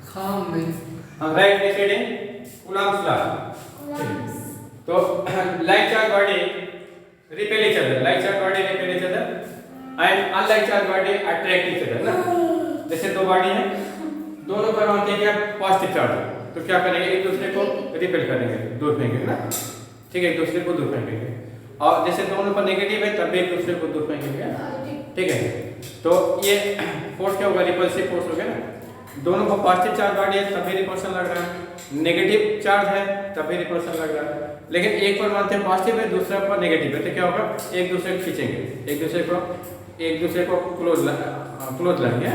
Calm means right deciding Coulomb's law. तो like charge body repel each other, like charge body repel each other and unlike charge body attract each other ना। जैसे दो body है, दोनों पर मानते हैं क्या पॉजिटिव चार्ज है, तो क्या करेंगे एक दूसरे को रिपेल करेंगे, दूर फेंकेंगे ना, ठीक है, एक दूसरे को दूर फेंकेंगे। और जैसे दोनों पर नेगेटिव है तब भी एक दूसरे को दूर फेंकेंगे, ठीक है। तो ये फोर्स क्या होगा, रिपल्सिव फोर्स हो गया ना। दोनों को पॉजिटिव चार्ज बॉडी है तब भी रिपल्सन लग रहा है, नेगेटिव चार्ज है तब भी रिपल्सन लग रहा है। लेकिन एक पर मानते हैं पॉजिटिव है, दूसरा पर नेगेटिव है, तो क्या होगा एक दूसरे को खींचेंगे, एक दूसरे को क्लोज लाएंगे,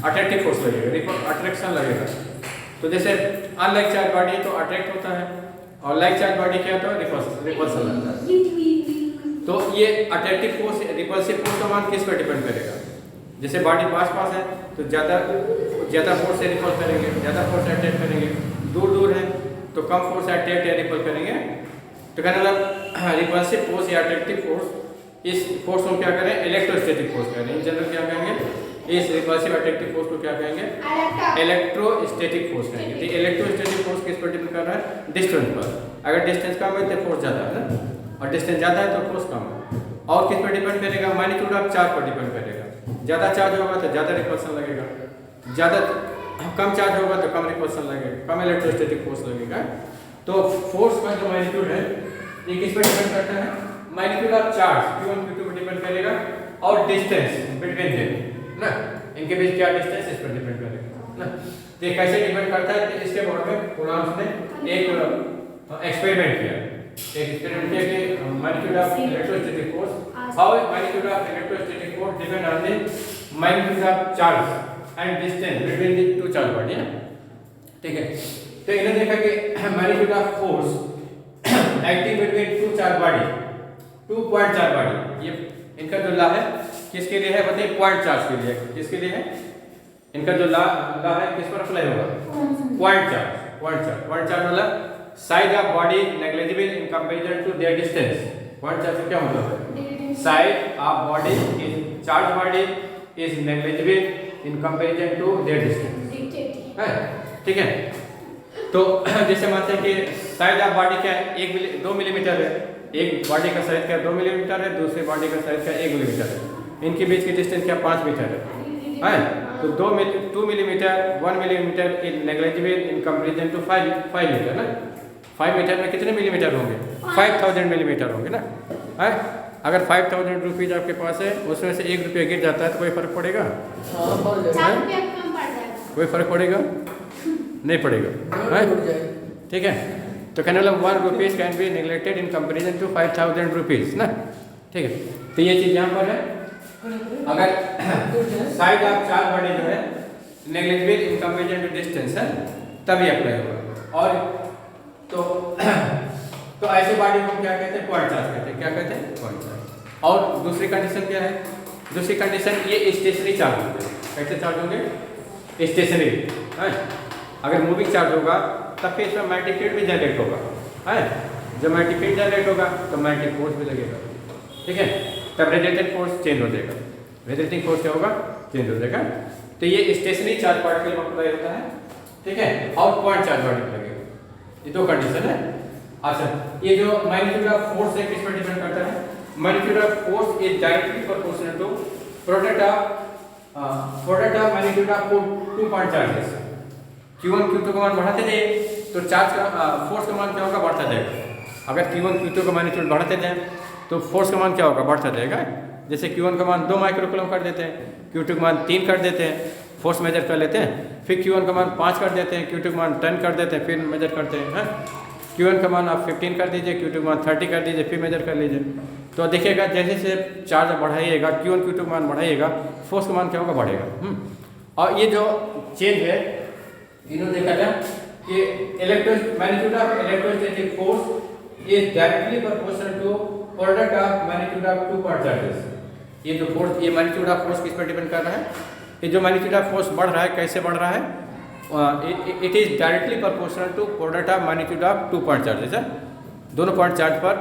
अट्रैक्टिव फोर्स लगेगा, अट्रैक्शन लगेगा। तो जैसे अनलाइक चार्ज बॉडी तो अट्रैक्ट होता है और लाइक चार्ज बॉडी क्या होता है, रिपल्सन लगता है। तो ये अट्रैक्टिव फोर्स रिपल्सिव फोर्स का मान किस पर डिपेंड करेगा, जैसे बॉडी पास है तो ज़्यादा फोर्स से रिपल करेंगे, ज़्यादा फोर्स अट्रैक्ट करेंगे, दूर है तो कम फोर्स अट्रैक्ट या रिपल करेंगे। तो कहने लगा रिपल्सिव फोर्स या अट्रैक्टिव फोर्स, इस फोर्स को क्या करें, इलेक्ट्रोस्टैटिक फोर्स कह रहे हैं। इन जनरल क्या कहेंगे, इस रिपल्सिव अट्रैक्टिव फोर्स को क्या कहेंगे, इलेक्ट्रोस्टैटिक फोर्स कहेंगे। तो इलेक्ट्रोस्टैटिक फोर्स किस पर डिपेंड कर रहा है, डिस्टेंस पर। अगर डिस्टेंस कम है तो फोर्स ज़्यादा है ना, और डिस्टेंस ज़्यादा है तो फोर्स कम है। और किस पर डिपेंड करेगा, मैग्नीट्यूड ऑफ चार्ज पर डिपेंड करेगा। ज़्यादा चार्ज होगा तो ज़्यादा रिपल्सन लगेगा, ज़्यादा कम चार्ज होगा तो कम रिपल्सन लगेगा, कम इलेक्ट्रोस्टैटिक फोर्स लगेगा। तो फोर्स का जो मैग्नीट्यूड है ये किस पर डिपेंड करता है, magnitude of charge Q1 Q2 पर डिपेंड करेगा, और डिस्टेंस बिटवीन देम ना, इनके बीच क्या डिस्टेंस इस पर डिपेंड करेगा ना। तो ये कैसे डिपेंड करता है, तो इसके बारे में कूलम्ब्स ने एक एक्सपेरिमेंट किया कि magnitude of electrostatic force, how magnitude of electrostatic force depend on the magnitude of charge and distance between the two charge body, ठीक है। तो इन्होंने देखा कि magnitude of force acting between two charge body, 2 point charge body, ये इनका जो law है किसके लिए है बताइए, पॉइंट चार्ज के लिए। किसके लिए है, इनका जो लॉ है किस पर अप्लाई होगा, पॉइंट चार्ज मतलब size of body negligible in comparison to their distance. Point charge का क्या मतलब है, size of body is charge body is negligible in comparison to their distance, है ठीक है। तो जैसे मानते हैं कि साइज ऑफ बॉडी क्या है, 2 मिलीमीटर है, एक बॉडी का साइज क्या 2 मिलीमीटर है, दूसरे बॉडी का साइज क्या 1 मिलीमीटर है, इनके बीच की डिस्टेंस क्या 5 मीटर है। तो 2 millimetre 1 millimetre is negligible in comparison to 5 metre ना। 5 मीटर में कितने मिलीमीटर होंगे, 5000 मिलीमीटर होंगे ना, है। अगर 5000 रुपीज आपके पास है, उसमें से 1 रुपया गिर जाता है तो कोई फर्क पड़ेगा, कोई फर्क पड़ेगा नहीं पड़ेगा, ठीक है। तो कहने लगा 1 rupees can be neglected in comparison to 5000 rupees ना, ठीक है। तो ये चीज यहाँ पर है, अगर साइड ऑफ चार्ज बॉडी जो है negligible in comparison to distance है तभी अप्लाई होगा। और तो ऐसे बॉडी को क्या कहते हैं, पॉइंट चार्ज कहते हैं। क्या कहते हैं, पॉइंट चार्ज। और दूसरी कंडीशन क्या है, दूसरी कंडीशन ये स्टेशनरी चार्ज होंगे। कैसे चार्ज होंगे, स्टेशनरी है। अगर मूविंग चार्ज होगा तब फिर इसमें मैग्नेटिक फील्ड भी जनरेट होगा, है। जब मैग्नेटिक फील्ड जनरेट होगा तो मैग्नेटिक फोर्स भी लगेगा, ठीक है। तब रेडिएटेड फोर्स चेंज हो जाएगा, रेडिएटिंग फोर्स क्या होगा, चेंज हो जाएगा। तो ये स्टेशनरी चार्ज पार्टिकल में अप्लाई होता है, ठीक है, और पॉइंट चार्ज पार्टिकल लगेगा। ये दो कंडीशन है। अच्छा, ये जो मैग्नीट्यूड ऑफ फोर्स है किस पर डिपेंड करता है, magnitude of force is directly proportional to product of magnitude of 2 point charges. Q1 Q2 का मान बढ़ाते जाइए तो चार्ज का फोर्स का मान क्या होगा, बढ़ता जाएगा। अगर Q1 Q2 का मैग्नीट्यूड बढ़ाते जाएं तो फोर्स का मान क्या होगा, बढ़ता जाएगा। जैसे Q1 का मान 2 माइक्रोकूलम कर देते हैं, Q2 का मान 3 कर देते हैं, फोर्स मेजर कर लेते हैं। फिर Q1 का मान 5 कर देते हैं, Q2 का मान 10 कर देते हैं, फिर मेजर करते हैं। Q1 का मान आप 15 कर दीजिए, Q2 का मान 30 कर दीजिए, फिर मेजर कर लीजिए। तो देखिएगा जैसे जैसे चार्ज बढ़ाइएगा, Q1 Q2 का मान बढ़ाइएगा, फोर्स का मान क्या होगा, बढ़ेगा। और ये जो चेंज है इन्होंने देखा था कि magnitude of electrostatic force is directly proportional to product of magnitude of 2 point charges. ये जो फोर्स, ये मैग्नीट्यूड ऑफ फोर्स किस पर डिपेंड कर रहा है, ये जो मैग्नीट्यूड ऑफ फोर्स बढ़ रहा है कैसे बढ़ रहा है, it is directly proportional to product of magnitude of 2 point charges है। दोनों पॉइंट चार्ज पर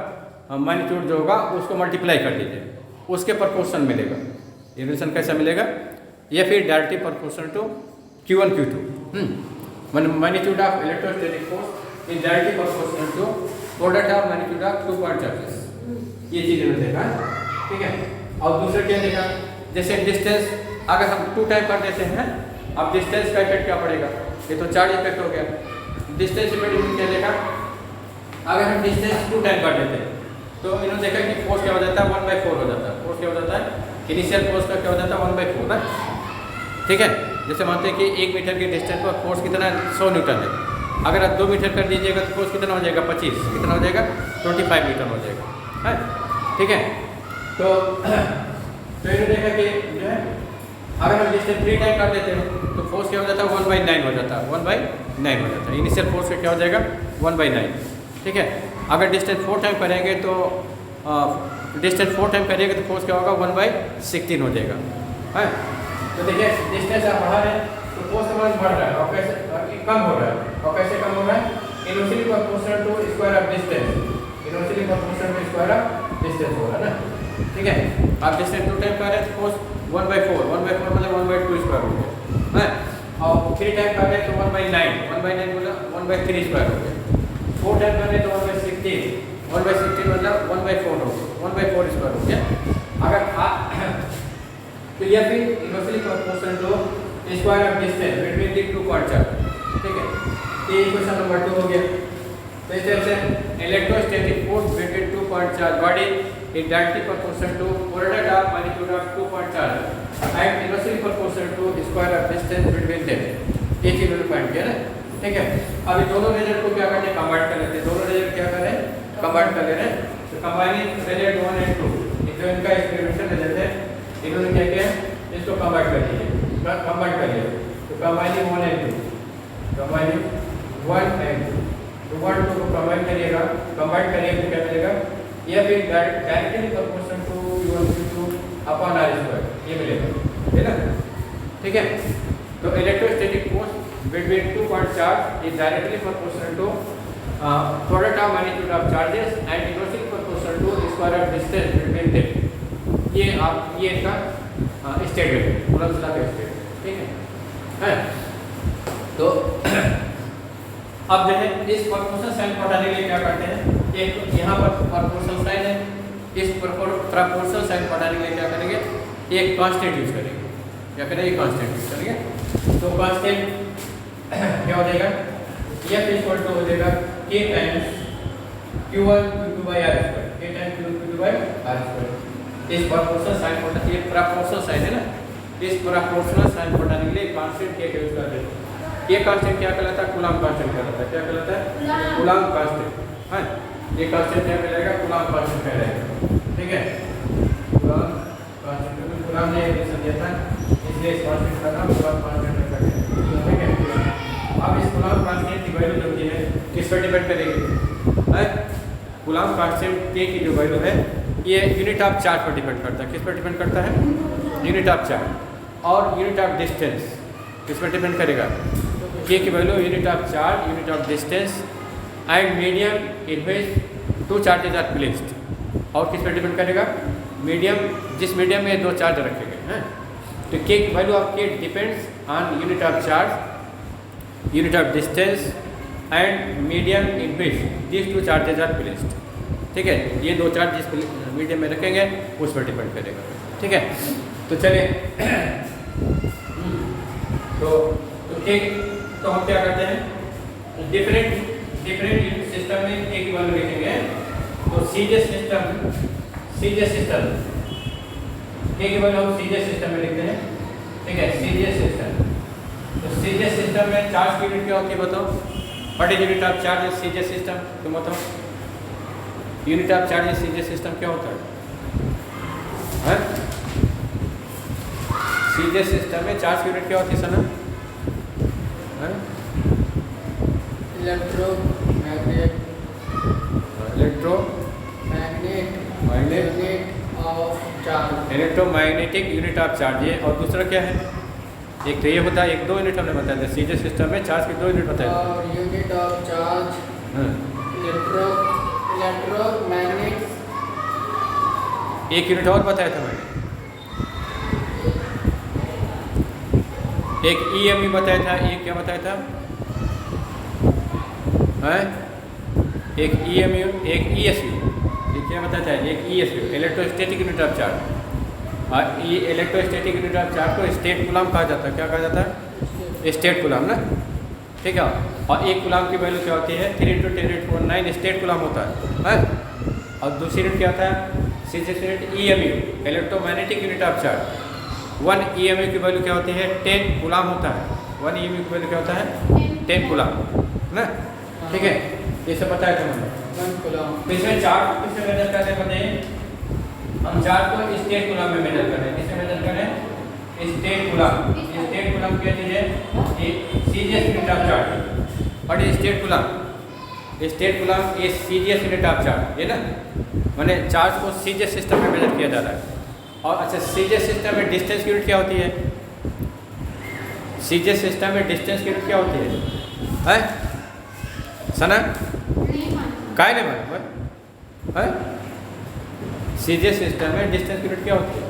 मैग्नीट्यूड जो होगा उसको मल्टीप्लाई कर दीजिए, उसके प्रोपोर्शन मिलेगा। ये रिलेशन कैसा मिलेगा, ये फिर directly proportional to Q1 Q2। magnitude of electrostatic force is directly proportional to product of magnitude of 2 point charges। ये चीज हमने देखा, ठीक है। और दूसरा क्या देखा, जैसे डिस्टेंस अगर हम 2 टाइप कर देते हैं, अब डिस्टेंस का इफेक्ट क्या पड़ेगा, ये तो चार्ज इफेक्ट हो गया। डिस्टेंस इफेक्ट क्या देखा, अगर हम डिस्टेंस 2 टाइप कर देते हैं तो इन्होंने देखा कि फोर्स क्या हो जाता है 1/4 हो जाता है। फोर्स क्या हो जाता है, इनिशियल फोर्स का क्या हो जाता है 1/4 ना, ठीक है। जैसे मानते हैं कि 1 मीटर के डिस्टेंस पर फोर्स कितना 100 न्यूटन है, अगर आप 2 मीटर कर दीजिएगा तो फोर्स कितना हो जाएगा 25, कितना हो जाएगा 25 न्यूटन हो जाएगा, है, ठीक है। तो इन्होंने देखा कि जो है अगर हम डिस्टेंस 3 टाइम कर देते हैं तो फोर्स क्या हो जाता है 1/9 हो जाता है, 1/9 हो जाता है। इनिशियल फोर्स का क्या हो जाएगा 1/9, ठीक है। अगर डिस्टेंस 4 टाइम करेंगे तो डिस्टेंस 4 टाइम करेंगे तो फोर्स क्या होगा 1/16 हो जाएगा, है। तो देखिए डिस्टेंस आप बढ़ा रहे हैं तो फोर्स का मान बढ़ रहा है और कैसे कम हो रहा है, और कैसे कम हो रहा है, inversely proportional to square of distance, inversely proportional to square of distance हो रहा है ना, ठीक है। आप डिस्टेंस 2 टाइम कर रहे हैं तो फोर्स 1/4 मतलब 1/2 स्क्वायर हो गया, है। और 3 टाइम कर रहे हैं तो 1/9 मतलब 1/3 स्क्वायर हो गया। 4 टाइम कर रहे हैं तो 1/16 मतलब 1/4 हो गया, 1/4 स्क्वायर हो गया। अगर आप तो यह फिर inversely proportional to square of distance between the 2 point charge, ठीक है। ये क्वेश्चन नंबर 2 हो गया। तो इस तरह से electrostatic force between 2 point charge body is directly proportional to product of magnitude of 2 point charge and inversely proportional to square of distance between them. ये चीज मैंने पॉइंट किया ना, ठीक है। अभी दोनों रिजल्ट को क्या करते हैं, कंबाइन कर लेते हैं। दोनों रिजल्ट क्या कर रहे हैं, कंबाइन कर ले रहे हैं। तो कंबाइनिंग रिजल्ट 1 और 2 जो इनका एक्सपेरिमेंटल रिजल्ट है, इन्होंने क्या किया, इसको कंबाइन कर दिया, कंबाइन कर लिया। तो कंबाइनिंग 1 और 2, कंबाइनिंग 1 और 2, तो 1 और 2 को कंबाइन करिएगा, कंबाइन करिएगा तो क्या मिलेगा, यह फिर directly proportional to U1 upon R square, ये मिलेगा, है ना, ठीक है। तो electrostatic force between 2 point charge is directly proportional to product of magnitude of charges and inversely proportional to the square of distance between them। ये आप ये इसका स्टेटमेंट है, कूलम्ब लॉ का स्टेटमेंट, ठीक है। तो अब जो है इस प्रोपोर्शनल साइन को हटाने के लिए क्या करते हैं, एक यहाँ पर प्रोपोर्शनल साइन है, इस प्रोपोर्शनल साइन को हटाने के लिए क्या करेंगे, एक कांस्टेंट यूज करेंगे, क्या करेंगे, कांस्टेंट यूज करेंगे। तो कांस्टेंट क्या हो जाएगा, F इक्वल टू हो जाएगा K times Q1 Q2 by R square, K times Q2 by R square. इस प्रोपोर्शनल साइन को, ये प्रोपोर्शनल साइन है ना, इस प्रोपोर्शनल साइन को हटाने के लिए कांस्टेंट K का यूज करते हैं। ये कांस्टेंट क्या कहलाता है, कूलम्ब कांस्टेंट कहलाता है। क्या कहलाता है, कूलम्ब कांस्टेंट, है। ये कांस्टेंट क्या कहलाएगा, कूलम्ब कांस्टेंट कहलाएगा, ठीक है। कूलम्ब कांस्टेंट, क्योंकि कूलम्ब ने रिलेशन दिया था इसलिए इस कांस्टेंट का नाम कूलम्ब कांस्टेंट रखा गया, ठीक है। अब इस कूलम्ब कांस्टेंट की वैल्यू जो है किस पर डिपेंड करेगी, है। कूलम्ब कांस्टेंट K की जो वैल्यू है ये यूनिट ऑफ चार्ज पर डिपेंड करता है। किस पर डिपेंड करता है, यूनिट ऑफ चार्ज। और यूनिट ऑफ डिस्टेंस किस पर डिपेंड करेगा, K की value unit of charge, unit of distance and medium in which 2 charges are placed. और किस पर डिपेंड करेगा, मीडियम, जिस मीडियम में 2 चार्ज रखे गए हैं। तो K की value of K depends on unit of charge, unit of distance and medium in which this 2 charges are placed, ठीक है। ये 2 चार्ज जिस मीडियम में रखेंगे उस पर डिपेंड करेगा, ठीक है। तो चलिए तो एक तो हम क्या करते हैं, डिफरेंट सिस्टम में एक वैल्यू लिखेंगे। तो सीजे सिस्टम K की वैल्यू हम सीजे सिस्टम में लिखते हैं, ठीक है, सीजे सिस्टम। तो सीजे सिस्टम में चार्ज की यूनिट क्या होती है बताओ, what is unit of charge in CJ system, तुम बताओ। Unit of charge in CJ system क्या होता है, सीजे सिस्टम में चार्ज की यूनिट क्या होती है सना, इलेक्ट्रोमैग्नेटिक यूनिट ऑफ चार्ज। ये और दूसरा क्या है, एक तो ये होता है, एक 2 यूनिट हमने बताया था सीजे सिस्टम में चार्ज के 2 यूनिट बताए थे। यूनिट ऑफ चार्ज इलेक्ट्रोमैग्नेट, एक यूनिट और बताया था मैंने, एक EME बताया था, एक क्या बताया था, है, एक EMU, एक ESU। ये क्या बताता है? एक ESU electrostatic unit of charge. और ये इलेक्ट्रोस्टैटिक यूनिट ऑफ चार्ज को स्टेट कूलम कहा जाता है। क्या कहा जाता है? स्टेट कूलम ना, ठीक है। और एक कूलम की वैल्यू क्या होती है? 3 × 10⁻⁹ स्टेट कूलम होता है। और दूसरी यूनिट क्या होता है? CGS unit EMU electromagnetic unit of charge. 1 EMU की वैल्यू क्या होती है? 10 कूलम होता है। 1 EMU की वैल्यू क्या होता है? 10 कूलम ना, ठीक है। ये सब बताया था मैंने। 1 कूलम। तो इसमें चार्ज को किससे मेजर करने पड़े? हम चार्ज को स्टेट कूलम में मेजर करें। किससे मेजर करें? State coulomb. स्टेट कूलम क्या चीज है? CGS unit of charge. और ये स्टेट कूलम ये सीजीएस यूनिट ऑफ चार्ज, ये ना, माने चार्ज को सीजीएस सिस्टम में मेजर किया जा रहा है। और अच्छा, सीजीएस सिस्टम में डिस्टेंस यूनिट क्या होती है? सीजीएस सिस्टम में डिस्टेंस यूनिट क्या होती है? सना काय नहीं मालूम है? सीजीएस सिस्टम में डिस्टेंस यूनिट क्या होती है?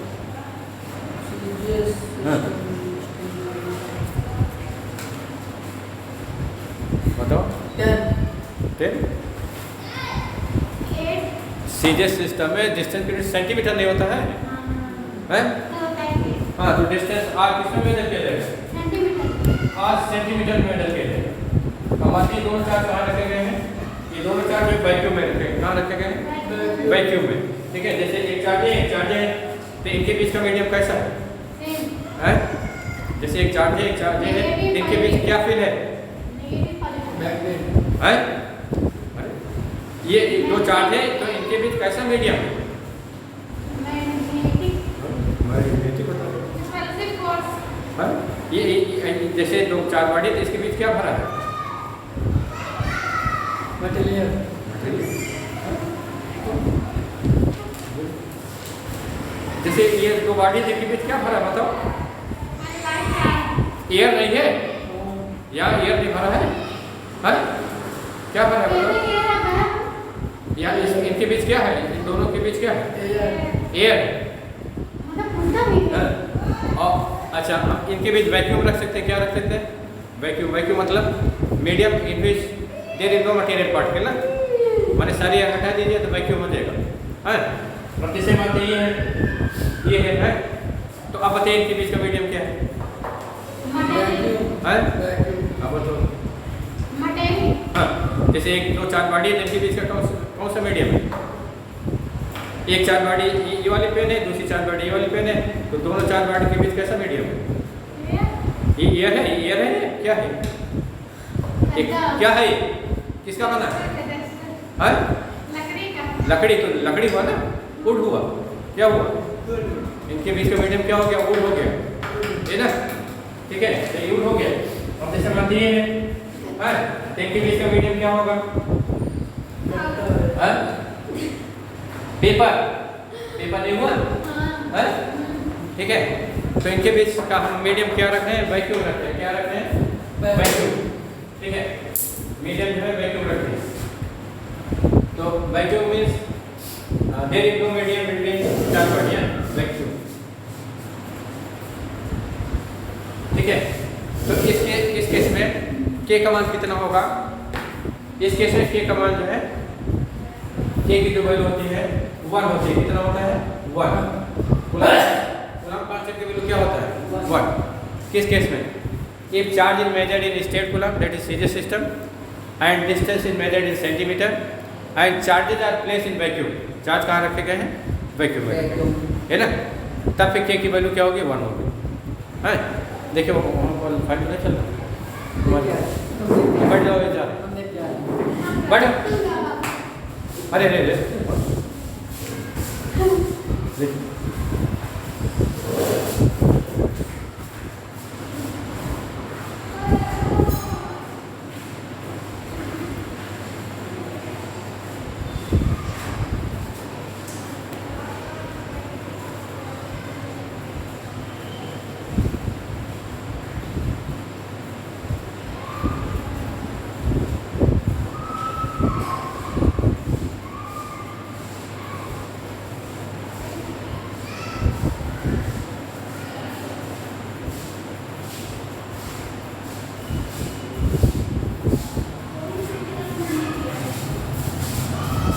हाँ। बताओ। 10। सीजीएस सिस्टम में डिस्टेंस यूनिट सेंटीमीटर नहीं होता है? हाँ, तो डिस्टेंस आर किसमें मेजर किया जाएगा? आर सेंटीमीटर में मेजर किया जाएगा। हमारे दोनों चार्ज कहाँ रखे गए हैं? ये दोनों चार्ज वैक्यूम में रखे हैं। कहाँ रखे गए हैं? वैक्यूम में, ठीक है। जैसे एक चार्ज है, तो इनके बीच का मीडियम कैसा है? जैसे एक चार्ज है, तो इनके बीच क्या फील्ड है? ये दो चार्ज है, तो इनके बीच कैसा मीडियम है? ये जैसे दो चार्ज बॉडी, तो इसके बीच क्या भरा है? मटेरियल। जैसे ये दो बॉडी के बीच क्या भरा है? बताओ। एयर नहीं है? या एयर नहीं भरा है? क्या भरा है बताओ? या इनके बीच क्या है? इन दोनों के बीच क्या है? एयर। और अच्छा, हम इनके बीच वैक्यूम रख सकते हैं। क्या रख सकते हैं? वैक्यूम मतलब medium in which there is no material particle ना, माने सारी एयर हटा दीजिए तो वैक्यूम हो जाएगा। और तीसरी बात ये है। तो अब बताइए इनके बीच का मीडियम क्या है? अब तो हाँ, जैसे एक दो चार्ज बॉडी है, इनके बीच का कौन सा मीडियम है? एक चार्ज बॉडी ये वाली पेन है, दूसरी चार्ज बॉडी ये वाली पेन है, तो दोनों चार्ज बॉडी के बीच कैसा मीडियम है? ये एयर है, क्या है? एक क्या है? किसका बना है? लकड़ी। तो लकड़ी हुआ ना, वुड हुआ। क्या हुआ? इनके बीच का मीडियम क्या हो गया? वुड हो गया, है ना, ठीक है। तो ये वुड हो गया। अब जैसे मान दिए हैं, इनके बीच का मीडियम क्या होगा? पेपर नहीं हुआ? ठीक है। तो इनके बीच का हम मीडियम क्या रखते हैं? वैक्यूम रखते हैं। क्या रखते हैं? वैक्यूम, ठीक है। मीडियम जो है वैक्यूम रखते हैं। तो vacuum means there is no medium between चार बॉडियां, वैक्यूम, ठीक है। तो इस केस में के का मान कितना होगा? इस केस में के का मान जो है, के की जो वैल्यू होती है 1 होती है। कितना होता है? 1। कूलम कांस्टेंट की वैल्यू क्या होता है? 1। किस केस में? If charge is measured in state coulomb, that is CJ system, and distance is measured in centimeter, and charges are placed in vacuum. Charge कहाँ रखे गए हैं? वैक्यूम में, है ना। तब फिर के की वैल्यू क्या होगी? 1 होगी। है, देखिए वहाँ पर फाइल नहीं चल रहा, बढ़ जाओ इधर, बढ़। अरे रे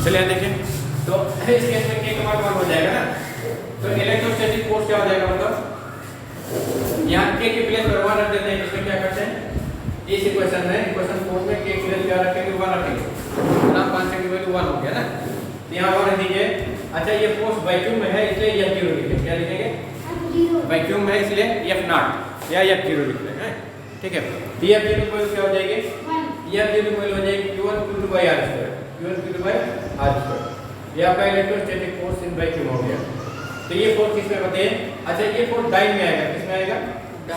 चलिए देखिए, तो इस केस में K का मान 1 हो जाएगा ना, तो इलेक्ट्रोस्टैटिक फोर्स क्या हो जाएगा, मतलब यहाँ K के प्लेस पर 1 रख देते हैं। इसमें क्या करते हैं, इस इक्वेशन में, इक्वेशन 4 में K के प्लेस क्या रखेंगे, 1 रखेंगे, गुलाम कांस्टेंट की वैल्यू 1 हो गया ना, तो यहाँ 1 रख दीजिए। अच्छा, ये फोर्स वैक्यूम में है इसलिए यह 0 लिखेंगे, क्या लिखेंगे, वैक्यूम में है इसलिए F0 या F0 लिख रहे हैं, ठीक है। तो ये F0 की वैल्यू क्या हो जाएगी, ये F0 की वैल्यू हो जाएगी Q1 Q2/R², Q1 Q2/R²। ये आपका इलेक्ट्रोस्टैटिक फोर्स इन वैक्यूम हो गया। तो ये फोर्स किसमें बताइए, अच्छा ये फोर्स डाइन में आएगा, किसमें आएगा,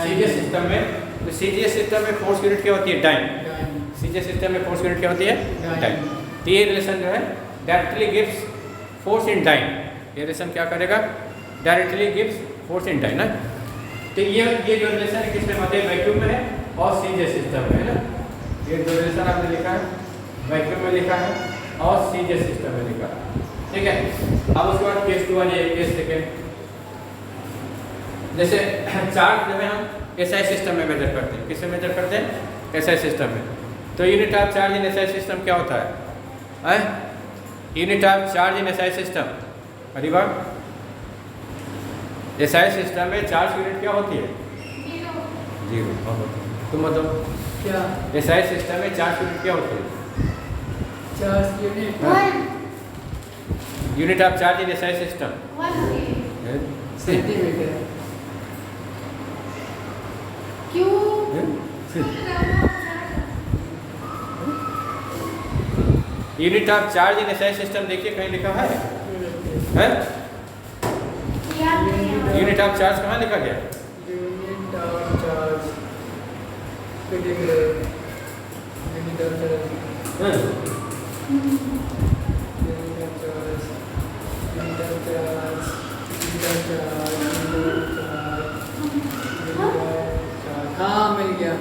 सीजीएस सिस्टम में। तो सीजीएस सिस्टम में फोर्स यूनिट क्या होती है, डाइन। सीजीएस सिस्टम में फोर्स यूनिट क्या होती है, डाइन। तो ये रिलेशन जो है directly gives force in dyne, ये रिलेशन क्या करेगा, directly gives force in dyne ना। तो ये जो रिलेशन है किसमें होते हैं, वैक्यूम में है और सीजीएस सिस्टम में है ना। ये जो रिलेशन आपने लिखा है वैक्यूम में लिखा है और सीजीएस सिस्टम में लिखा है, ठीक है। अब उसके बाद केस 2 आ जाइए, केस सेकंड। जैसे चार्ज जो है हम एसआई सिस्टम में मेजर करते हैं, किसमें मेजर करते हैं, एसआई सिस्टम में। तो unit of charge in SI system क्या होता है, unit of charge in SI system, अरे वाह, एसआई सिस्टम में चार्ज यूनिट क्या होती है, 0। तुम बताओ क्या, एसआई सिस्टम में चार्ज यूनिट क्या होती है, charge unit unit of charge in SI system centimetre. Unit of charge in SI system देखिए कहीं लिखा है, यूनिट ऑफ चार्ज कहाँ लिखा गया, unit of charge, unit of charge, हाँ मिल गया।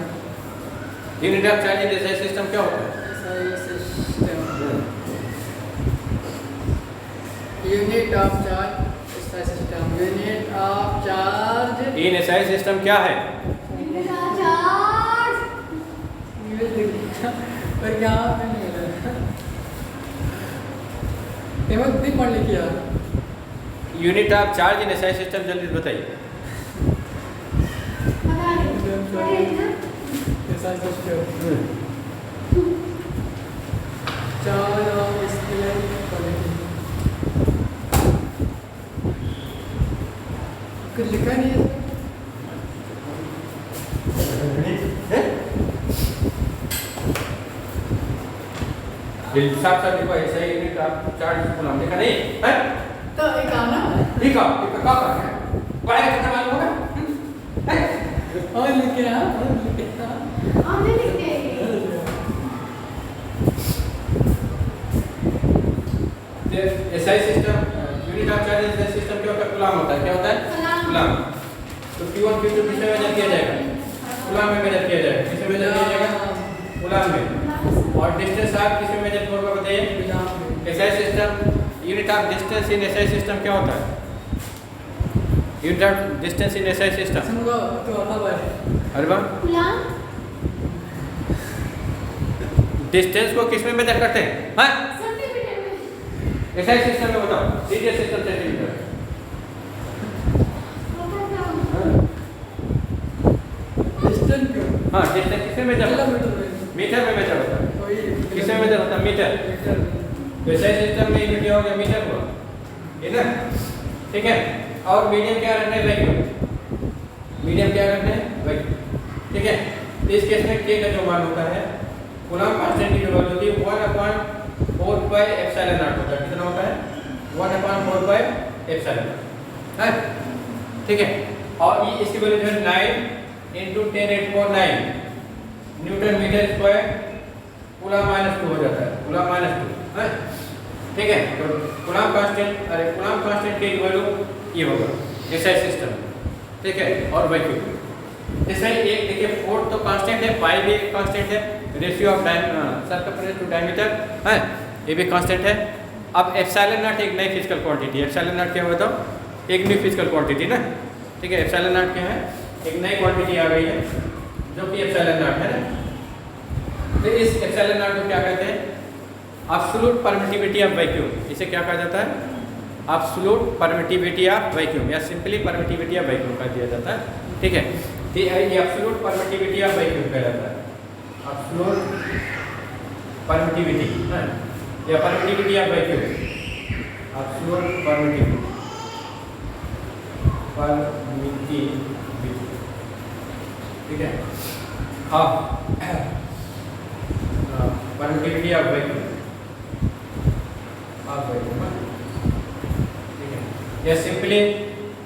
Unit of charge in SI system क्या होता है, unit of charge system, unit of charge in SI system क्या है, पर यहाँ पे नहीं मिला, हेमंत दी पढ़ लिखिए unit of charge in SI system, जल्दी बताइए। चार्ज ऑफ स्केलर कुछ लिखा नहीं है, साफ साफ देखो, ऐसा ही यूनिट ऑफ चार्ज को लिखा नहीं है, तो एक आना लिखा क्या कर रहे हैं, पढ़ाई करना मालूम होगा, और लिखे हाँ लिखे SI system, unit of charge SI system क्या होता है, कूलम होता है, क्या होता है, कूलम। तो Q1 Q2 किसमें मेजर किया जाएगा, कूलम में मेजर किया जाएगा, किसमें मेजर किया जाएगा, कूलम में। और डिस्टेंस आप किसमें मेजर होगा बताइए, SI system, unit of distance in SI system क्या होता है, unit of distance in SI system, तो अरे वाह, डिस्टेंस को किसमें मेजर करते हैं, हाँ एसआई सिस्टम में बताओ, सीजीएस सिस्टम सेंटीमीटर, डिस्टेंस हाँ डिस्टेंस किसमें मेजर होता है, मीटर में मेजर होता है, किसमें मेजर होता है, मीटर। तो एसआई सिस्टम में यूनिट हो गया मीटर हुआ, है ना, ठीक है। और मीडियम क्या रखना है, वैक्यूम, मीडियम क्या रखना है, वैक्यूम, ठीक है। तो इस केस में K का जो मान होता है, कूलम कांस्टेंट की जो वैल्यू होती है 1/4 पाई एप्सिलॉन नॉट होता है, कितना होता है, 1/4 पाई एप्सिलॉन, है, ठीक है। और ये इसकी वैल्यू जो है 9 × 10⁻⁹ न्यूटन मीटर स्क्वायर, कूलम -2 हो जाता है, कूलम -2, है, ठीक है। तो कूलम कांस्टेंट, अरे कूलम कांस्टेंट की वैल्यू ये होगा एसआई सिस्टम, ठीक है। और वैक्यूम एसआई एक देखिए, 4 तो कांस्टेंट है, पाई भी कांस्टेंट है, ratio of circumference to diameter है, ये भी कांस्टेंट है। अब एप्सिलॉन नॉट एक नई फिजिकल क्वांटिटी, एप्सिलॉन नॉट क्या होता है, एक न्यू फिजिकल क्वांटिटी ना, ठीक है। एप्सिलॉन नॉट क्या है, एक नई क्वांटिटी आ गई है जो कि एप्सिलॉन नॉट है ना। तो इस एप्सिलॉन नॉट को क्या कहते हैं, एब्सोल्यूट परमिटिविटी ऑफ वैक्यूम, इसे क्या कहा जाता है? एब्सोल्यूट परमिटिविटी ऑफ वैक्यूम या सिंपली परमिटिविटी ऑफ वैक्यूम कह दिया जाता है। ठीक है, तो ये एब्सोल्यूट परमिटिविटी ऑफ वैक्यूम कहा जाता है, एब्सोल्यूट परमिटिविटी या permittivity of vacuum, absolute permittivity ठीक है। परमिटिविटी ऑफ वैक्यूम ठीक है, या सिंपली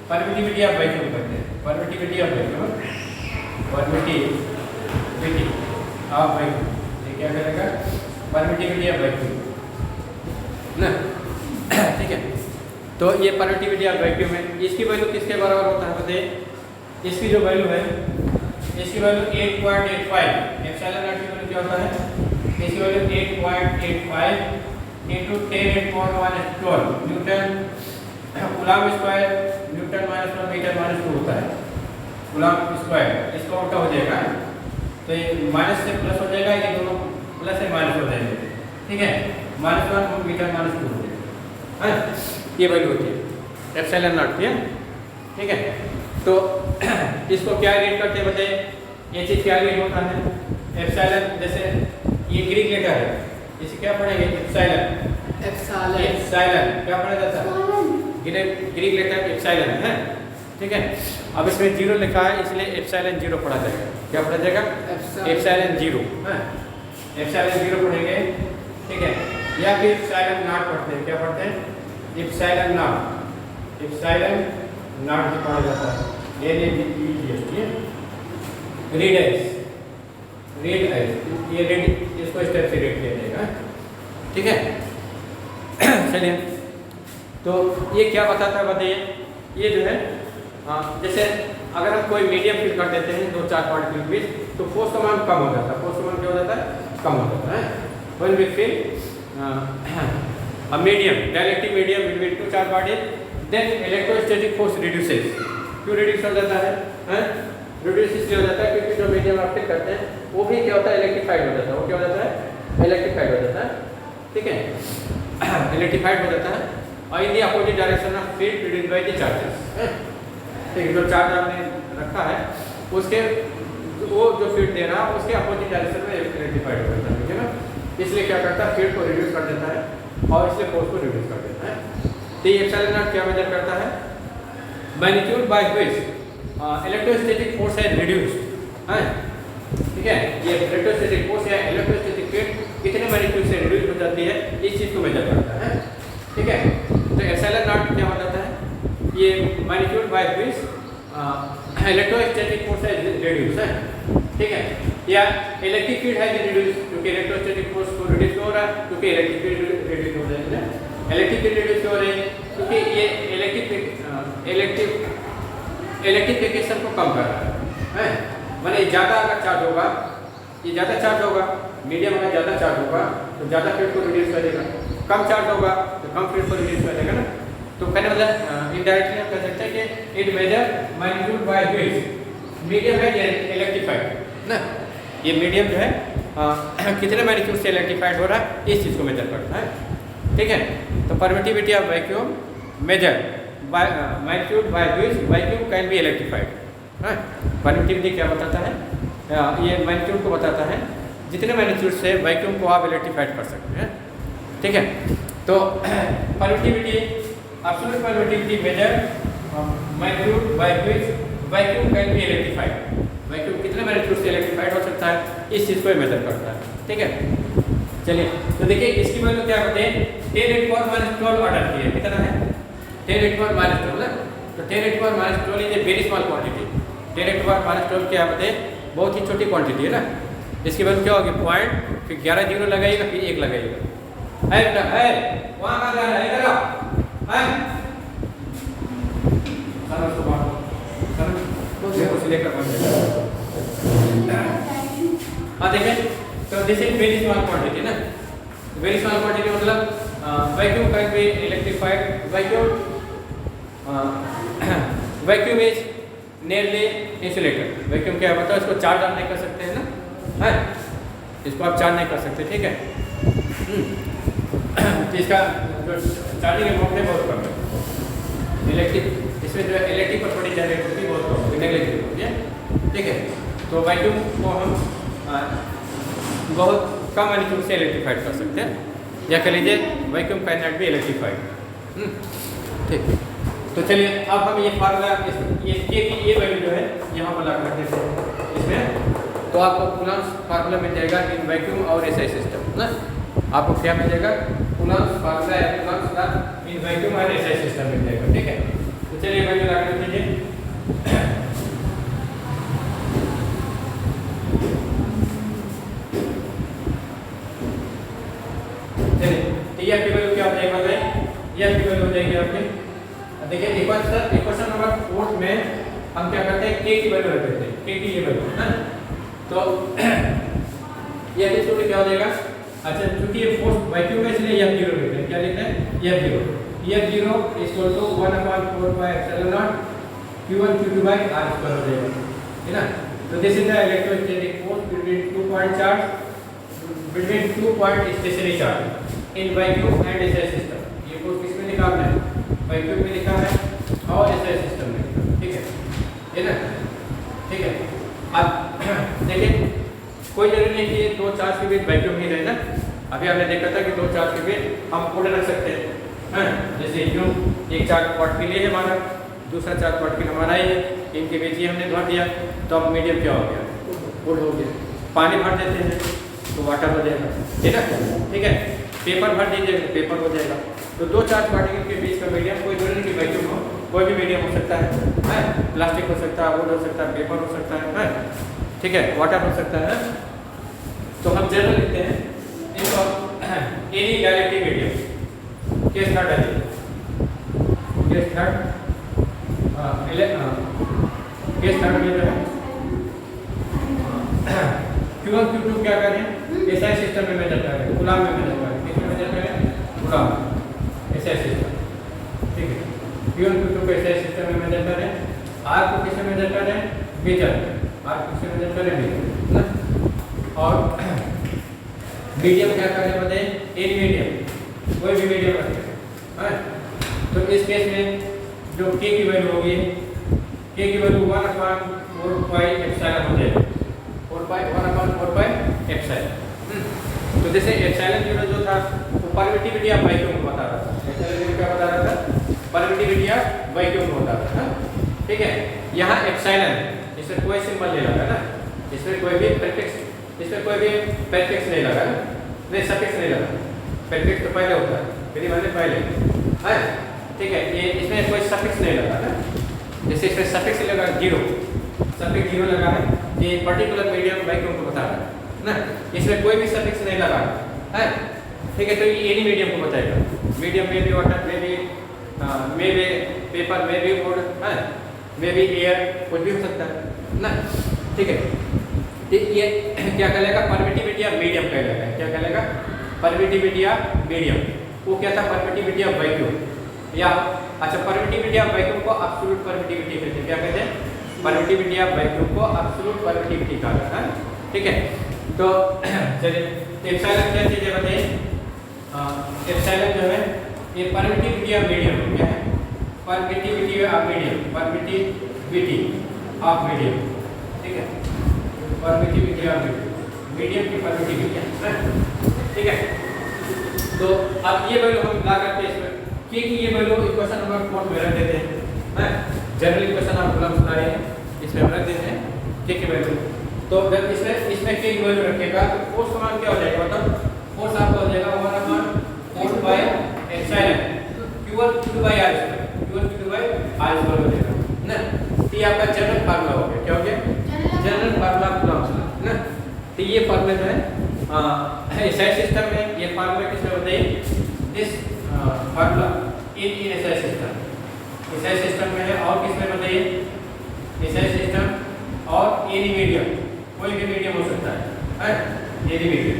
परमिटिविटी ऑफ वैक्यूम कहते हैं, permittivity of vacuum, permittivity of vacuum, ये क्या करेगा? परमिटिविटी ऑफ वैक्यूम ना। ठीक है, तो ये परमिटिविटी ऑफ वैक्यूम है, इसकी वैल्यू किसके बराबर होता है बताइए? इसकी जो वैल्यू है, इसकी वैल्यू 8.85, एप्सिलॉन नॉट की वैल्यू क्या होता है? इसकी value 8.85 into 10⁻⁻12 newton coulomb square, newton -1 metre -2 होता है कूलम्ब स्क्वायर। इसका उल्टा हो जाएगा, तो ये माइनस से प्लस हो जाएगा, ये दोनों प्लस से माइनस हो जाएंगे। ठीक है, -1 मीटर -2 हो जाएगा, ये वैल्यू होती है एप्सिलॉन नॉट की। ठीक है, तो इसको क्या रीड करते हैं बताइए? ये चीज़ क्या रीड होता है? एप्सिलॉन, जैसे ये ग्रीक लेटर है, इसे क्या पढ़ेंगे? एप्सिलॉन, एप्सिलॉन क्या पढ़ा जाता है? ग्रीक लेटर एप्सिलॉन है। ठीक है, अब इसमें 0 लिखा है, इसलिए एप्सिलॉन 0 पढ़ा जाएगा। क्या पढ़ा जाएगा? एप्सिलॉन 0, एप्सिलॉन 0 पढ़ेंगे। ठीक है, या फिर एप्सिलॉन नॉट पढ़ते हैं, क्या पढ़ते हैं? एप्सिलॉन नॉट, एप्सिलॉन नॉट भी पढ़ा जाता है, रीड एज, रीड एज, ये रीड, इसको इस टाइप से रीड किया जाएगा। ठीक है, चलिए, तो ये क्या बताता है बताइए? ये जो है जैसे अगर हम कोई मीडियम फिल कर देते हैं 2-4 पार्टिकल के बीच, तो फोर्स का मान कम हो जाता है, फोर्स का मान क्या हो जाता है? कम हो जाता है। When we fill a medium, dielectric medium between 2 charged bodies, then electrostatic force reduces। क्यों रिड्यूस हो जाता है? रिड्यूस इसलिए हो जाता है क्योंकि जो मीडियम आप फिल करते हैं वो भी क्या होता है? इलेक्ट्रीफाइड हो जाता है। वो क्या हो जाता है? इलेक्ट्रीफाइड हो जाता है। ठीक है, इलेक्ट्रीफाइड हो जाता है, और in the opposite direction of field produced by the charges. ठीक है, जो चार्ज आपने रखा है उसके वो जो फील्ड दे रहा है उसके अपोजिट डायरेक्शन में इलेक्ट्रीफाइड हो जाता है। ठीक है ना, इसलिए क्या करता है? फील्ड को रिड्यूस कर देता है और इसलिए फोर्स को रिड्यूस कर देता है। तो ये एप्सिलॉन नॉट क्या मेजर करता है? Magnitude by which electrostatic force है रिड्यूस्ड है। ठीक है, ये इलेक्ट्रोस्टैटिक फोर्स या इलेक्ट्रोस्टैटिक फील्ड कितने मैग्नीट्यूड से रिड्यूस हो जाती है, इस चीज़ को मेजर करता है। ठीक है, तो एप्सिलॉन नॉट क्या बताता है? ये magnitude by which electrostatic force है रिड्यूस है। ठीक है, या इलेक्ट्रिक फील्ड है रिड्यूस, क्योंकि इलेक्ट्रोस्टैटिक फोर्स को रिड्यूस क्यों हो रहा है? क्योंकि इलेक्ट्रिक फील्ड रिड्यूस हो रही है। इलेक्ट्रिक फील्ड रिड्यूस क्यों हो रही है? क्योंकि ये इलेक्ट्रिफिकेशन को कम कर रहा है। माने ज़्यादा अगर चार्ज होगा, ये ज़्यादा चार्ज होगा, मीडियम अगर ज़्यादा चार्ज होगा तो ज़्यादा फील्ड को रिड्यूस करेगा, कम चार्ज होगा तो कम फील्ड को रिड्यूस करेगा ना। तो कहने मतलब इनडायरेक्टली हम कह सकते हैं कि it measure magnitude by which medium है इलेक्ट्रीफाइड ना। ये मीडियम जो है कितने मैग्नीट्यूड से इलेक्ट्रीफाइड हो रहा है, इस चीज़ को मेजर करता है। ठीक है, तो permittivity of vacuum measure by magnitude by which vacuum can be electrified. Permittivity क्या बताता है? ये मैग्नीट्यूड को बताता है जितने मैग्नीट्यूड से वैक्यूम को आप इलेक्ट्रीफाइड कर सकते हैं। ठीक है, तो permittivity, absolute permittivity measure magnitude by which vacuum can be electrified. Vacuum कितने मैग्नीट्यूड से इलेक्ट्रीफाइड हो सकता है, इस चीज़ को मेजर करता है। ठीक है, चलिए, तो देखिए इसकी वैल्यू क्या होते हैं? 10⁻⁻12 ऑर्डर की है, कितना है? 10⁻12 ना। तो 10⁻12 is a very small quantity. 10⁻12 क्या होते हैं? बहुत ही छोटी क्वांटिटी है ना। इसकी वैल्यू क्या होगी? पॉइंट, फिर 11 जीरो लगाइएगा, फिर 1 लगाइएगा। है बेटा, है वहाँ कहाँ जाना है? इधर आओ, है सर उसको बांधो, सर उसे लेकर बांध। हाँ देखें, तो this is very small quantity ना। वेरी स्मॉल क्वांटिटी मतलब vacuum can be electrified. Vacuum is nearly insulated. Vacuum क्या होता है? इसको चार्ज आप नहीं कर सकते हैं ना, है इसको आप चार्ज नहीं कर सकते। ठीक है, इसका जो चार्जिंग अमाउंट है बहुत कम है। इलेक्ट्रिक इसमें जो है इलेक्ट्रिक पर थोड़ी जनरेट होती है, बहुत कम होती है, नेगलिजिबल होती है। ठीक है, तो वैक्यूम को हम बहुत कम एम्पलीट्यूड से इलेक्ट्रीफाइड कर सकते हैं, या कह लीजिए vacuum can not be electrified. ठीक, तो चलिए अब हम ये फार्मूला ये के की ये वैल्यू जो है यहाँ पर लगा कर देते हैं इसमें, तो आपको कूलम्ब्स फार्मूला मिल जाएगा इन वैक्यूम और एसआई सिस्टम ना। आपको क्या मिल जाएगा? कूलम्ब्स फार्मूला या कूलम्ब्स का इन वैक्यूम और एसआई सिस्टम मिल जाएगा। ठीक है, तो चलिए वैल्यू लगा कर दीजिए। चलिए ये आपकी वैल्यू क्या हो जाएगा? ये आपकी वैल्यू हो जाएगी आपकी, देखिए इक्वेशन नंबर 4 में हम क्या करते हैं, के की वैल्यू रख देते हैं, के की ये वैल्यू है ना। तो ये एम्पलीट्यूड क्या हो जाएगा? अच्छा, चूंकि ये फोर्स वैक्यूम में इसलिए ये 0 लिखते हैं, क्या लिखते हैं? ये 0 equal to 1/4πε0 q1 q2 by r square हो जाएगा, है ना। तो this is the electrostatic force between 2 point charge, between 2 point stationary charge in vacuum and SI system. ये फोर्स किसमें निकालना है? वैक्यूम में लिखा है और एसआई सिस्टम में लिखा है। ठीक है ना, ठीक है। अब देखिए कोई जरूरी नहीं कि ये दो चार्ज के बीच वैक्यूम ही रहे ना। अभी हमने देखा था कि दो चार्ज के बीच हम कोड रख सकते हैं, जैसे यूं एक चार्ज पॉट के लिए है हमारा, दूसरा चार्ज पॉट के लिए हमारा ही है, इनके बीच ही हमने भर दिया, तो अब मीडियम क्या हो गया? कोड हो गया। पानी भर देते हैं तो वाटर हो जाएगा, ठीक है, ठीक है। पेपर भर दीजिए तो पेपर हो जाएगा। तो दो चार्ज पार्टिकल के बीच का मीडियम कोई जरूरी नहीं कि वैक्यूम हो, कोई भी मीडियम हो सकता है, प्लास्टिक हो सकता है, वुड हो सकता है, पेपर हो सकता है, ठीक है, वाटर हो सकता है। तो हम जनरल लिखते हैं इनको any directive medium. Case third है, केस थर्ड में जो है Q1 Q2 क्या करें? एसआई सिस्टम में मेजर करें, कूलम्ब में मेजर करें, किसमें मेजर करें? कूलम्ब एसआई सिस्टम, ठीक है। Q1 Q2 को एसआई सिस्टम में मेजर करें, R को किसमें मेजर करें? मीटर, R को किसमें मेजर करें? मीटर ना। और मीडियम क्या करने बताए? एनी मीडियम, कोई भी मीडियम रखें। तो इस केस में जो K की वैल्यू होगी, K की वैल्यू 1/4πε हो जाएगी, 1/4πε। तो जैसे एप्सिलॉन 0 जो था वो परमिटिविटी ऑफ वैक्यूम को बता रहा था, एप्सिलॉन 0 क्या बता रहा था? परमिटिविटी ऑफ वैक्यूम को बता रहा था, ठीक है। यहाँ एप्सिलॉन, इसमें कोई सिंबल नहीं लगा ना, इसमें कोई भी प्रीफिक्स, इसमें कोई भी प्रीफिक्स नहीं लगा, नहीं सफिक्स नहीं लगा। प्रीफिक्स तो पहले होता है, फिर मैंने पहले है, ठीक है। ये इसमें कोई सफिक्स नहीं लगा ना, जैसे इसमें सफिक्स लगा 0, सफिक्स 0 लगा है, ये पर्टिकुलर मीडियम वैक्यूम को बता रहा है ना। इसमें कोई भी सफिक्स नहीं लगा है, ठीक है। तो ये एनी मीडियम को बताएगा, मीडियम में भी वाटर, में भी पेपर, में भी वुड है, में भी एयर, कुछ भी हो सकता है ना, ठीक है। ये क्या कहलाएगा? परमिटिविटी ऑफ मीडियम कहलाएगा। क्या कहलाएगा? Permittivity of medium. वो क्या था? परमिटिविटी ऑफ वैक्यूम, या अच्छा परमिटिविटी ऑफ वैक्यूम को एब्सोल्यूट परमिटिविटी कहते हैं। क्या कहते हैं? परमिटिविटी ऑफ वैक्यूम को एब्सोल्यूट परमिटिविटी कहा जाता है, ठीक है। तो चलिए एप्सिलॉन क्या चीज़ है बताइए? एप्सिलॉन जो है ये परमिटिविटी ऑफ मीडियम, क्या है? Permittivity of medium, permittivity of medium, ठीक है। परमिटिविटी ऑफ मीडियम की परमिटिविटी, ठीक है। तो अब ये वैल्यू हम ला करके इसमें के की ये वैल्यू इक्वेशन नंबर 4 में रख देते हैं, जनरल इक्वेशन आप कॉलम सुना रहे हैं, इसमें हम रख देते हैं के की वैल्यू। तो जब इसमें के की वैल्यू रखेगा तो फोर्स का मान क्या हो जाएगा? मतलब फोर्स आपका हो जाएगा 1/4πε Q1 Q2 by r square, Q1 Q2 by r square हो जाएगा ना। तो ये आपका जनरल फार्मूला हो गया, क्या हो गया? जनरल फार्मूला कूलम्ब्स का ना। तो ये फार्मूला जो है एसआई सिस्टम में, ये फार्मूला किसमें बताइए? This formula in SI system, SI system में है। और किसमें बताइए? एसआई सिस्टम और एनी मीडियम, कोई भी मीडियम हो सकता है, एनी मीडियम,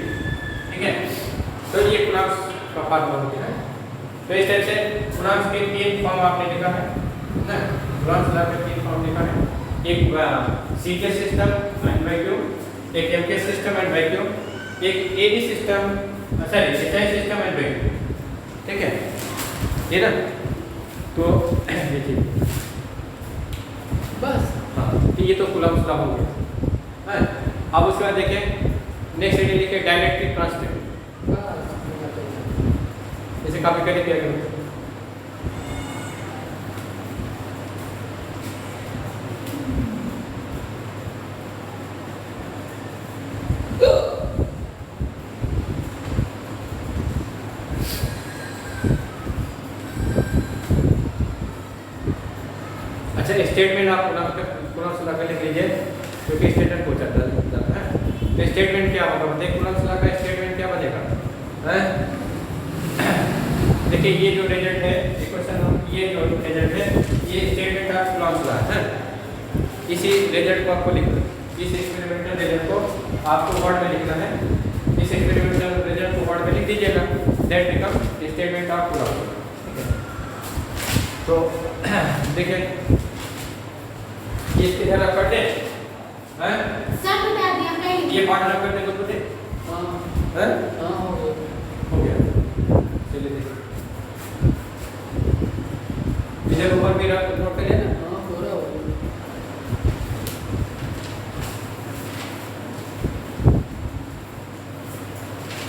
ठीक है। तो ये कूलम्ब्स का फार्मूला होता है। तो इस टाइप से कूलम्ब्स के 3 फॉर्म आपने लिखा है ना, कूलम्ब्स लॉ के 3 फॉर्म लिखा है। एक सीके सिस्टम एंड वैक्यूम, एक एमके सिस्टम एंड वैक्यूम, एक AD system, sorry SI system and vacuum. ठीक है, ये ना, तो ये चीज बस हाँ, तो ये तो कूलम्ब्स लॉ हो गया है। अब उसके बाद देखें नेक्स्ट हेडिंग लिखे डायलेक्ट्रिक ट्रांसलेट। जैसे कॉपी करके किया करो। अच्छा, स्टेटमेंट आप कूलम्ब्स लॉ का लिख लीजिए क्योंकि स्टेटमेंट पूछा जाता है। तो स्टेटमेंट क्या होगा बताइए, कूलम्ब्स लॉ का स्टेटमेंट क्या बनेगा है? देखिए ये जो रिजल्ट है इक्वेशन, ये जो रिजल्ट है ये स्टेटमेंट ऑफ कूलम्ब्स लॉ है। इसी रिजल्ट को आपको लिखना, इस एक्सपेरिमेंटल रिजल्ट को आपको वर्ड में लिखना है। इस एक्सपेरिमेंटल रिजल्ट को वर्ड में लिख दीजिएगा, that become statement of Coulomb's law. तो देखिए इसकी तरह करते हैं, सर बता दिया ये पार्ट रख करने को बोले हाँ हैं? हाँ